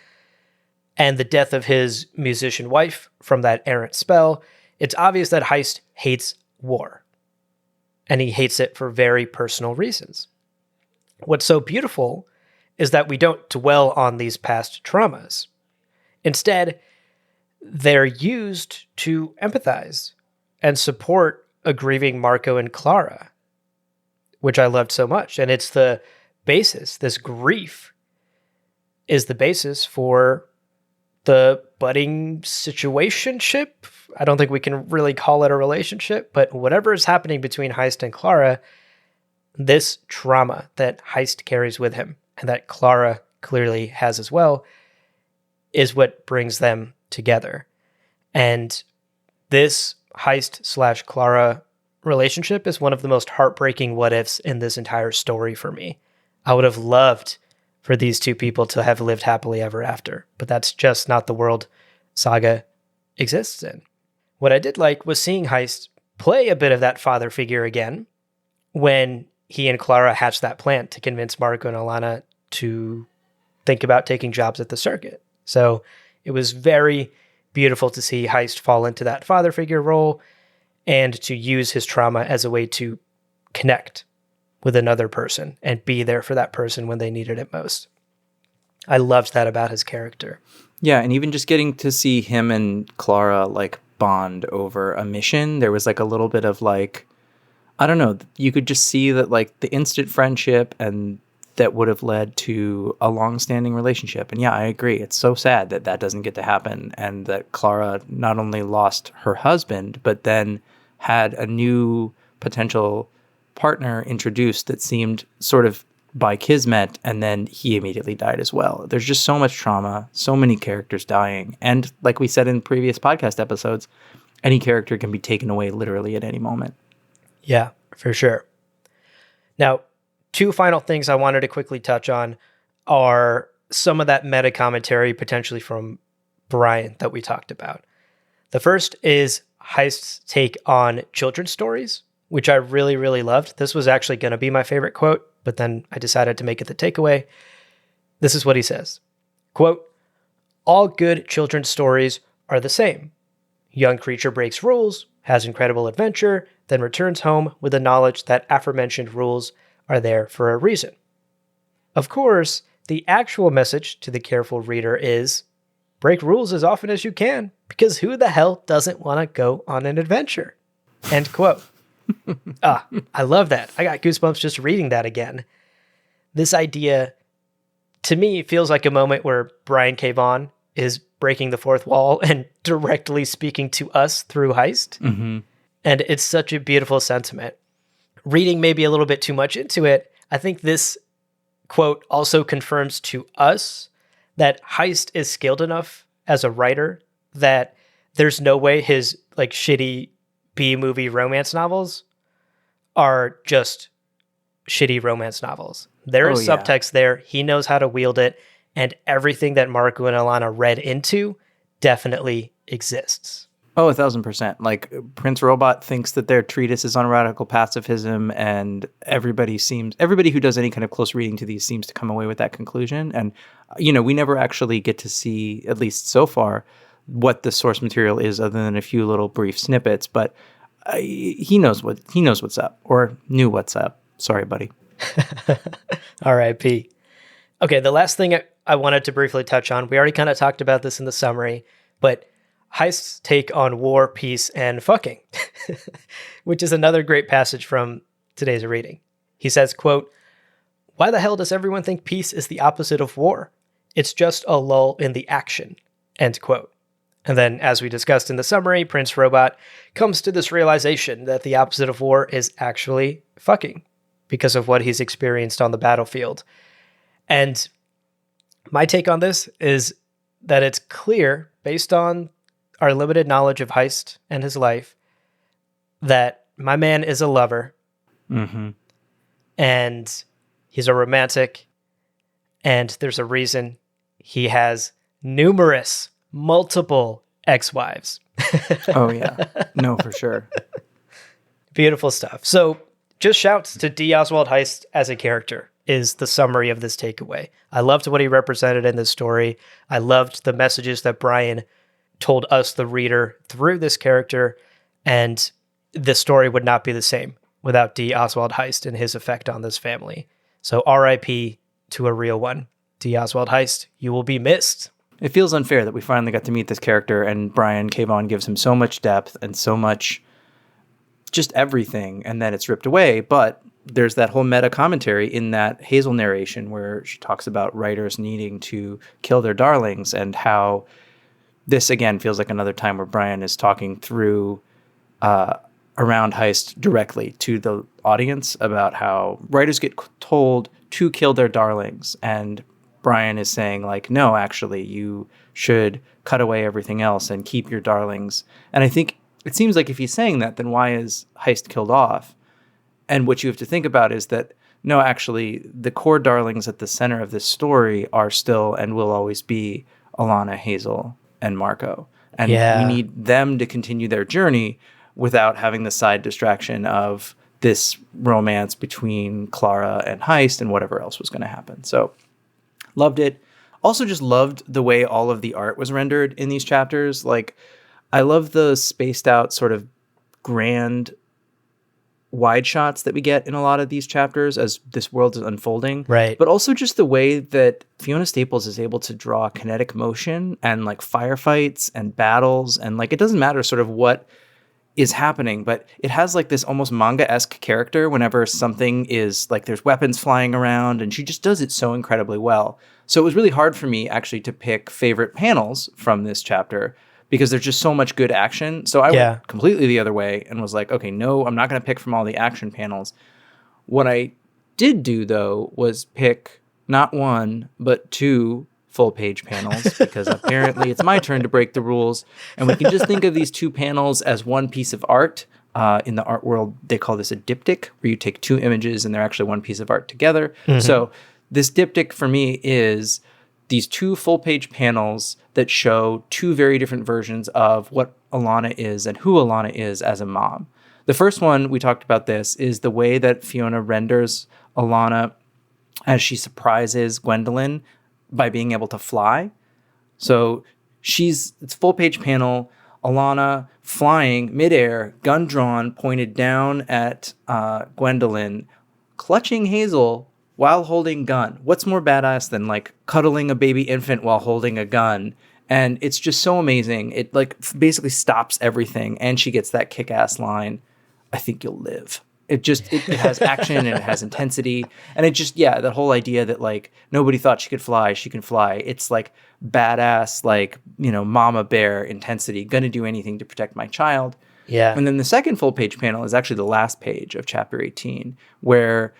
and the death of his musician wife from that errant spell, it's obvious that Heist hates war. And he hates it for very personal reasons. What's so beautiful is that we don't dwell on these past traumas. Instead, they're used to empathize and support a grieving Marco and Clara, which I loved so much. And it's the basis, this grief is the basis for the budding situationship. I don't think we can really call it a relationship, but whatever is happening between Heist and Clara, this trauma that Heist carries with him and that Clara clearly has as well is what brings them together. And this Heist/Clara relationship is one of the most heartbreaking what ifs in this entire story for me. I would have loved for these two people to have lived happily ever after, but that's just not the world Saga exists in. What I did like was seeing Heist play a bit of that father figure again when he and Clara hatched that plan to convince Marco and Alana to think about taking jobs at the circuit. So it was very beautiful to see Heist fall into that father figure role and to use his trauma as a way to connect with another person and be there for that person when they needed it most. I loved that about his character. Yeah, and even just getting to see him and Clara like bond over a mission, there was like a little bit of like, I don't know, you could just see that like the instant friendship and that would have led to a long-standing relationship. And yeah, I agree. It's so sad that that doesn't get to happen and that Clara not only lost her husband, but then had a new potential partner introduced that seemed sort of by kismet, and then he immediately died as well. There's just so much trauma, so many characters dying. And like we said in previous podcast episodes, any character can be taken away literally at any moment. Yeah, for sure. Now, two final things I wanted to quickly touch on are some of that meta commentary potentially from Brian that we talked about. The first is Heist's take on children's stories, which I really, really loved. This was actually going to be my favorite quote, but then I decided to make it the takeaway. This is what he says. Quote, "All good children's stories are the same. Young creature breaks rules, has incredible adventure, then returns home with the knowledge that aforementioned rules are there for a reason. Of course, the actual message to the careful reader is, break rules as often as you can, because who the hell doesn't want to go on an adventure?" End quote. I love that. I got goosebumps just reading that again. This idea, to me, feels like a moment where Brian K. Vaughan is breaking the fourth wall and directly speaking to us through Heist. Mm-hmm. And it's such a beautiful sentiment. Reading maybe a little bit too much into it, I think this quote also confirms to us that Heist is skilled enough as a writer that there's no way his like shitty B-movie romance novels are just shitty romance novels. There is subtext there. He knows how to wield it, and everything that Marco and Alana read into definitely exists. Oh, 1,000%. Like, Prince Robot thinks that their treatise is on radical pacifism, and everybody who does any kind of close reading to these seems to come away with that conclusion. And, we never actually get to see, at least so far, what the source material is other than a few little brief snippets, but he knows what's up, or knew what's up. Sorry, buddy. R.I.P. Okay, the last thing I wanted to briefly touch on, we already kind of talked about this in the summary, but Heist's take on war, peace, and fucking, which is another great passage from today's reading. He says, quote, "Why the hell does everyone think peace is the opposite of war? It's just a lull in the action," end quote. And then, as we discussed in the summary, Prince Robot comes to this realization that the opposite of war is actually fucking because of what he's experienced on the battlefield. And my take on this is that it's clear, based on our limited knowledge of Heist and his life, that my man is a lover. Mm-hmm. And he's a romantic. And there's a reason he has multiple ex-wives. Oh, yeah. No, for sure. Beautiful stuff. So just shouts to D. Oswald Heist as a character is the summary of this takeaway. I loved what he represented in this story. I loved the messages that Brian told us, the reader, through this character, and the story would not be the same without D. Oswald Heist and his effect on this family. So R.I.P. to a real one. D. Oswald Heist, you will be missed. It feels unfair that we finally got to meet this character, and Brian K. Vaughan gives him so much depth and so much just everything, and then it's ripped away. But there's that whole meta commentary in that Hazel narration where she talks about writers needing to kill their darlings, and how this, again, feels like another time where Brian is talking through around Heist directly to the audience about how writers get told to kill their darlings. And Brian is saying, like, no, actually, you should cut away everything else and keep your darlings. And I think it seems like if he's saying that, then why is Heist killed off? And what you have to think about is that, no, actually, the core darlings at the center of this story are still and will always be Alana, Hazel, and Marco. And we need them to continue their journey without having the side distraction of this romance between Clara and Heist and whatever else was going to happen. So loved it. Also just loved the way all of the art was rendered in these chapters. Like, I love the spaced out sort of grand wide shots that we get in a lot of these chapters as this world is unfolding. Right. But also just the way that Fiona Staples is able to draw kinetic motion and like firefights and battles. And like, it doesn't matter sort of what is happening, but it has like this almost manga-esque character whenever something is like there's weapons flying around, and she just does it so incredibly well. So it was really hard for me actually to pick favorite panels from this chapter because there's just so much good action. So I went completely the other way and was like, okay, no, I'm not going to pick from all the action panels. What I did do, though, was pick not one, but two full-page panels because apparently it's my turn to break the rules. And we can just think of these two panels as one piece of art. In the art world, they call this a diptych, where you take two images and they're actually one piece of art together. Mm-hmm. So this diptych for me is these two full-page panels that show two very different versions of what Alana is and who Alana is as a mom. The first one, we talked about this, is the way that Fiona renders Alana as she surprises Gwendolyn by being able to fly. So it's full-page panel, Alana flying midair, gun drawn, pointed down at Gwendolyn, clutching Hazel while holding gun. What's more badass than like cuddling a baby infant while holding a gun? And it's just so amazing. It like basically stops everything. And she gets that kick-ass line, "I think you'll live." It has action and it has intensity. And it just, that whole idea that like nobody thought she could fly, she can fly. It's like badass, like, mama bear intensity, gonna do anything to protect my child. Yeah. And then the second full page panel is actually the last page of chapter 18, where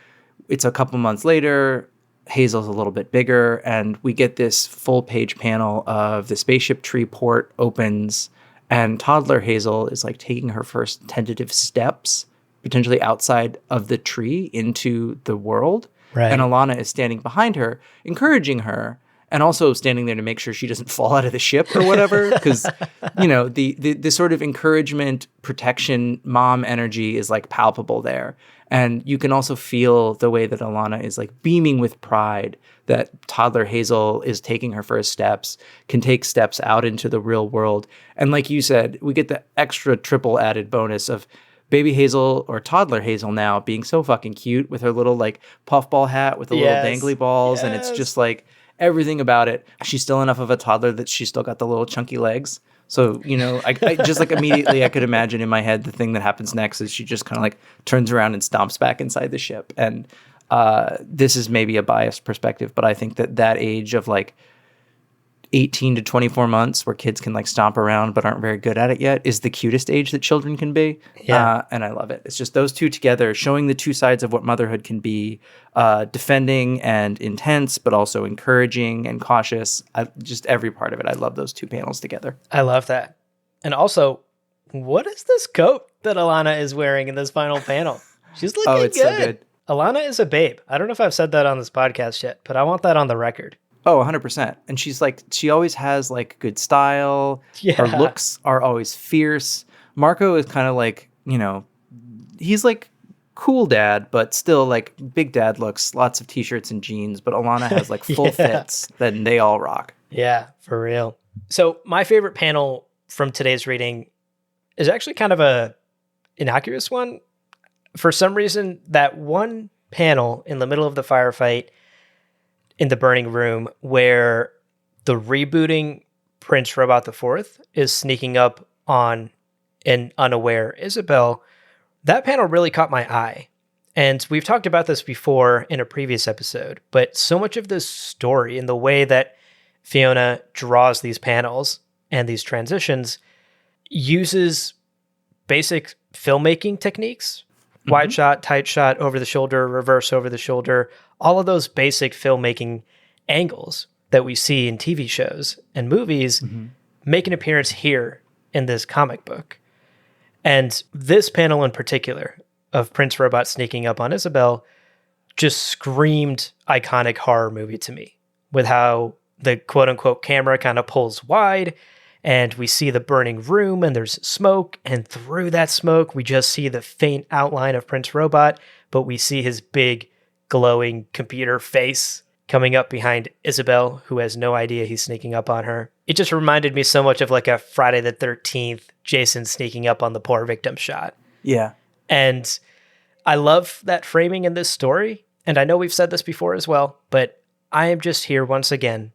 it's a couple months later, Hazel's a little bit bigger, and we get this full page panel of the spaceship tree port opens, and toddler Hazel is like taking her first tentative steps, potentially outside of the tree into the world. Right. And Alana is standing behind her, encouraging her and also standing there to make sure she doesn't fall out of the ship or whatever. Because, you know, the sort of encouragement, protection, mom energy is like palpable there. And you can also feel the way that Alana is like beaming with pride that toddler Hazel is taking her first steps, can take steps out into the real world. And like you said, we get the extra triple added bonus of baby Hazel or toddler Hazel now being so fucking cute with her little like puffball hat with the little dangly balls. And it's just like everything about it. She's still enough of a toddler that she's still got the little chunky legs. So, you know, I just like immediately I could imagine in my head the thing that happens next is she just kind of like turns around and stomps back inside the ship. And this is maybe a biased perspective, but I think that age of like 18 to 24 months where kids can like stomp around but aren't very good at it yet is the cutest age that children can be. And I love it. It's just those two together showing the two sides of what motherhood can be, defending and intense, but also encouraging and cautious. Just every part of it. I love those two panels together. I love that. And also, what is this coat that Alana is wearing in this final panel? She's looking it's so good. Alana is a babe. I don't know if I've said that on this podcast yet, but I want that on the record. Oh, 100%. And she's like, she always has like good style. Her looks are always fierce. Marco is kind of like, you know, he's like cool dad, but still like big dad looks, lots of t-shirts and jeans. But Alana has like full fits that they all rock. Yeah, for real. So my favorite panel from today's reading is actually kind of a innocuous one. For some reason, that one panel in the middle of the firefight in the burning room where the rebooting Prince Robot IV is sneaking up on an unaware Isabel, that panel really caught my eye. And we've talked about this before in a previous episode, but so much of this story and the way that Fiona draws these panels and these transitions uses basic filmmaking techniques. Wide shot, tight shot, over the shoulder, reverse over the shoulder, all of those basic filmmaking angles that we see in TV shows and movies make an appearance here in this comic book. And this panel in particular of Prince Robot sneaking up on Isabel just screamed iconic horror movie to me, with how the quote unquote camera kind of pulls wide and we see the burning room and there's smoke, and through that smoke we just see the faint outline of Prince Robot, but we see his big glowing computer face coming up behind Isabel, who has no idea he's sneaking up on her. It just reminded me so much of like a Friday the 13th Jason sneaking up on the poor victim shot. Yeah. And I love that framing in this story. And I know we've said this before as well, but I am just here once again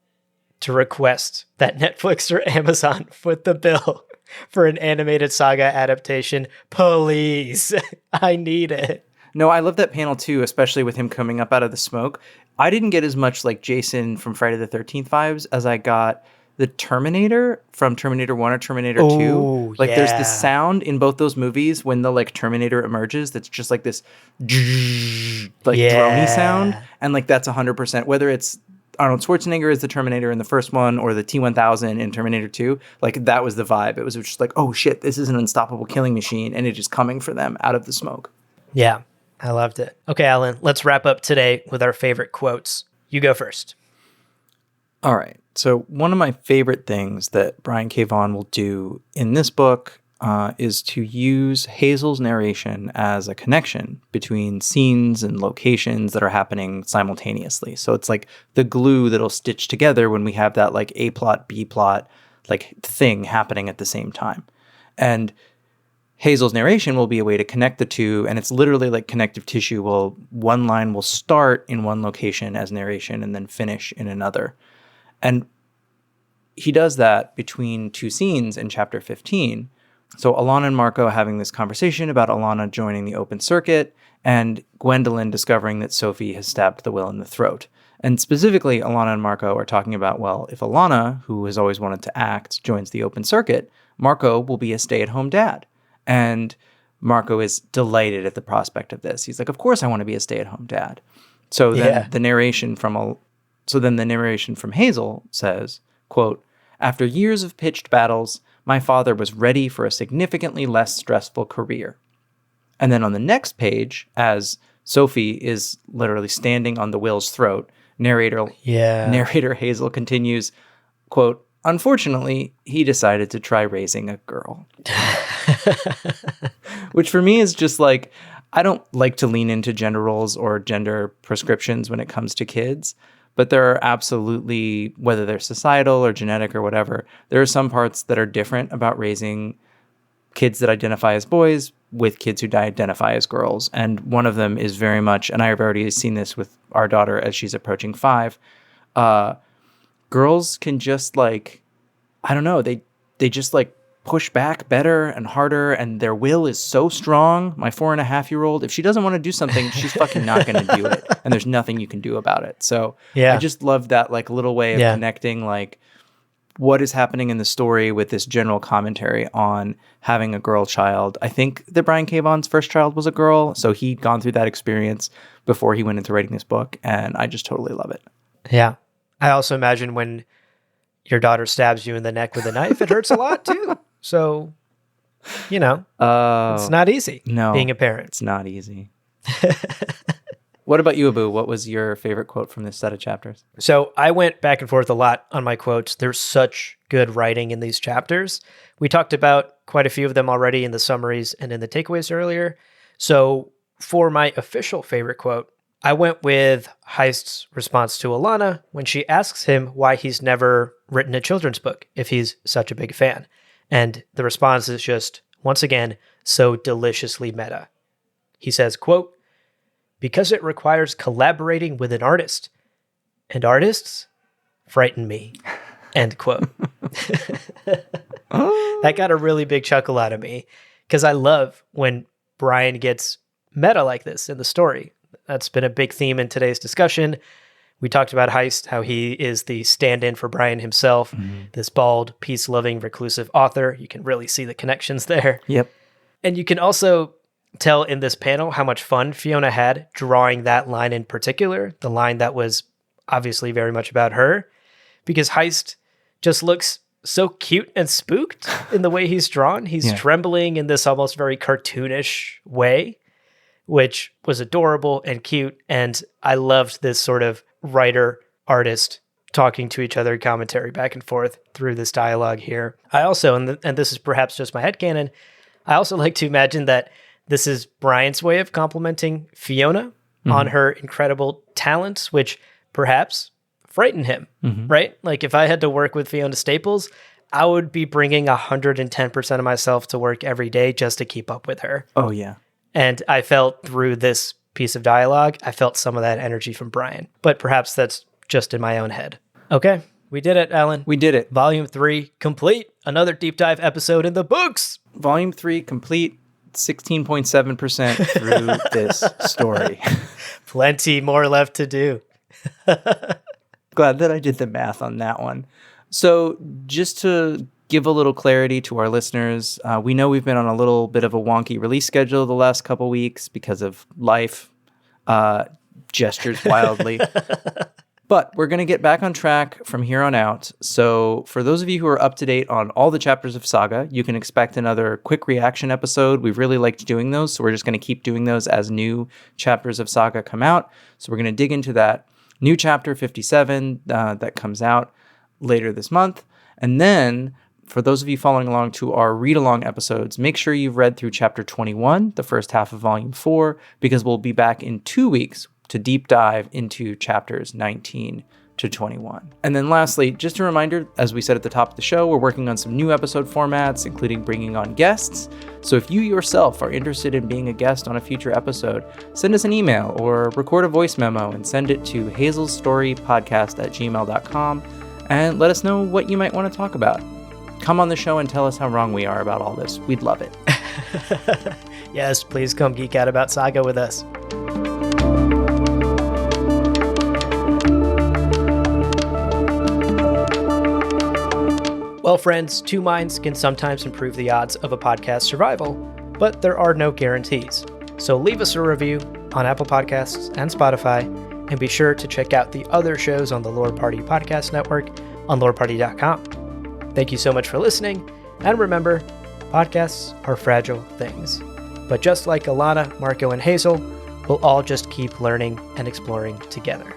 to request that Netflix or Amazon foot the bill for an animated Saga adaptation. Please. I need it. No, I love that panel too, especially with him coming up out of the smoke. I didn't get as much like Jason from Friday the 13th vibes as I got the Terminator from Terminator 1 or Terminator 2. Like there's this sound in both those movies when the like Terminator emerges that's just like this like droney sound. And like that's 100%, whether it's Arnold Schwarzenegger as the Terminator in the first one or the T-1000 in Terminator 2, like that was the vibe. It was just like, oh shit, this is an unstoppable killing machine and it is coming for them out of the smoke. Yeah, I loved it. Okay, Alan, let's wrap up today with our favorite quotes. You go first. All right. So one of my favorite things that Brian K. Vaughan will do in this book is to use Hazel's narration as a connection between scenes and locations that are happening simultaneously. So it's like the glue that'll stitch together when we have that like A plot, B plot, like thing happening at the same time. And Hazel's narration will be a way to connect the two, and it's literally like connective tissue. Well, one line will start in one location as narration and then finish in another. And he does that between two scenes in chapter 15. So Alana and Marco having this conversation about Alana joining the open circuit and Gwendolyn discovering that Sophie has stabbed the Will in the throat. And specifically, Alana and Marco are talking about, well, if Alana, who has always wanted to act, joins the open circuit, Marco will be a stay-at-home dad. And Marco is delighted at the prospect of this. He's like, of course I want to be a stay-at-home dad. So then the narration from Hazel says, quote, after years of pitched battles, my father was ready for a significantly less stressful career. And then on the next page, as Sophie is literally standing on the Will's throat, Narrator Hazel continues, quote, "Unfortunately, he decided to try raising a girl." Which for me is just like, I don't like to lean into gender roles or gender prescriptions when it comes to kids, but there are absolutely, whether they're societal or genetic or whatever, there are some parts that are different about raising kids that identify as boys with kids who identify as girls. And one of them is very much, and I have already seen this with our daughter as she's approaching 5, girls can just like, I don't know, they just like push back better and harder, and their will is so strong. My 4.5-year-old, if she doesn't want to do something, she's fucking not going to do it, and there's nothing you can do about it. So I just love that like little way of connecting like what is happening in the story with this general commentary on having a girl child. I think that Brian K. Vaughan's first child was a girl, so he'd gone through that experience before he went into writing this book, and I just totally love it. Yeah. I also imagine when your daughter stabs you in the neck with a knife, it hurts a lot too. So, you know, it's not easy being a parent. It's not easy. What about you, Abu? What was your favorite quote from this set of chapters? So I went back and forth a lot on my quotes. There's such good writing in these chapters. We talked about quite a few of them already in the summaries and in the takeaways earlier. So for my official favorite quote, I went with Heist's response to Alana when she asks him why he's never written a children's book if he's such a big fan. And the response is just, once again, so deliciously meta. He says, quote, "Because it requires collaborating with an artist, and artists frighten me," end quote. That got a really big chuckle out of me because I love when Brian gets meta like this in the story. That's been a big theme in today's discussion. We talked about Heist, how he is the stand-in for Brian himself, this bald, peace-loving, reclusive author. You can really see the connections there. Yep. And you can also tell in this panel how much fun Fiona had drawing that line in particular, the line that was obviously very much about her, because Heist just looks so cute and spooked in the way he's drawn. He's trembling in this almost very cartoonish way, which was adorable and cute. And I loved this sort of writer-artist talking to each other, commentary back and forth through this dialogue here. I also, and this is perhaps just my headcanon, I also like to imagine that this is Brian's way of complimenting Fiona on her incredible talents, which perhaps frighten him, right? Like if I had to work with Fiona Staples, I would be bringing 110% of myself to work every day just to keep up with her. Oh, yeah. And I felt through this piece of dialogue, I felt some of that energy from Brian. But perhaps that's just in my own head. Okay, we did it, Alan. We did it. Volume 3 complete. Another deep dive episode in the books. Volume 3 complete. 16.7% through this story. Plenty more left to do. Glad that I did the math on that one. So just to give a little clarity to our listeners, we know we've been on a little bit of a wonky release schedule the last couple weeks because of life, gestures wildly. But we're going to get back on track from here on out. So for those of you who are up to date on all the chapters of Saga, you can expect another quick reaction episode. We've really liked doing those, so we're just going to keep doing those as new chapters of Saga come out. So we're going to dig into that new chapter 57 that comes out later this month. And then for those of you following along to our read-along episodes, make sure you've read through chapter 21, the first half of volume 4, because we'll be back in 2 weeks to deep dive into chapters 19 to 21. And then lastly, just a reminder, as we said at the top of the show, we're working on some new episode formats, including bringing on guests. So if you yourself are interested in being a guest on a future episode, send us an email or record a voice memo and send it to hazelstorypodcast@gmail.com and let us know what you might want to talk about. Come on the show and tell us how wrong we are about all this. We'd love it. Yes, please come geek out about Saga with us. Well, friends, two minds can sometimes improve the odds of a podcast survival, but there are no guarantees. So leave us a review on Apple Podcasts and Spotify, and be sure to check out the other shows on the Lore Party Podcast Network on loreparty.com. Thank you so much for listening, and remember, podcasts are fragile things. But just like Alana, Marco, and Hazel, we'll all just keep learning and exploring together.